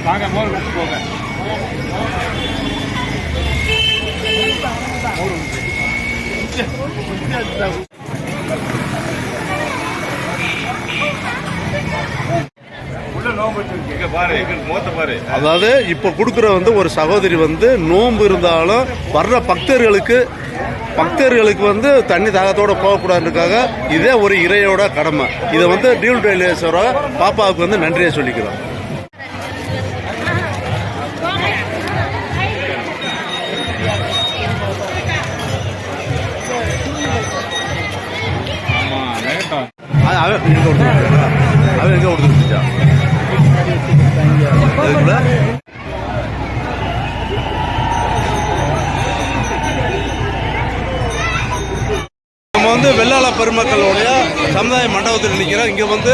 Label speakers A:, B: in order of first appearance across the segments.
A: வாங்க மோர் குடிச்சு போங்க.
B: அதாவது இப்போ கொடுக்குற வந்து ஒரு சகோதரி வந்து நோன்பு இருந்தாலும் வர்ற பக்தர்களுக்கு வந்து தண்ணி தாகத்தோடு போகக்கூடாதுக்காக இதே ஒரு இறையோட கடமை. இதை வந்து டியூல் டெய்லேஸ்வர பாப்பாவுக்கு வந்து நன்றியை சொல்லிக்கிறோம். அவன் எங்க கொடுத்துருச்சா நம்ம வந்து வெள்ளாள பெருமக்களுடைய சமுதாய மண்டபத்தில் நிற்கிறோம். இங்கே வந்து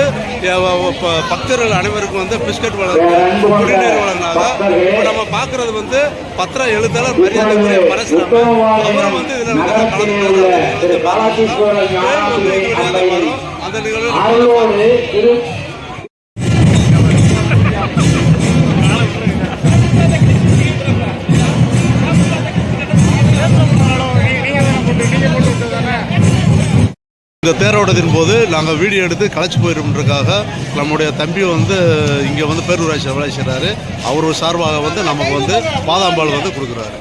B: பக்தர்கள் அனைவருக்கும் வந்து பிஸ்கட் வழங்க குடிநீர் வழங்கினாங்க. இப்போ நம்ம பார்க்கறது வந்து பத்திர எழுத்தாளர் மரியாதைக்குரிய பரசுராம அவரும் வந்து இதில் வரும். அந்த நிகழ்வு இந்த தேரோட்டத்தின் போது நாங்கள் வீடியோ எடுத்து களைச்சி போயிருக்கிறதுக்காக நம்முடைய தம்பி வந்து இங்கே வந்து பேரூராட்சி வேலை செய்கிறாரு. அவர் சார்பாக வந்து நமக்கு வந்து பாதாம்பால் வந்து கொடுக்குறாரு.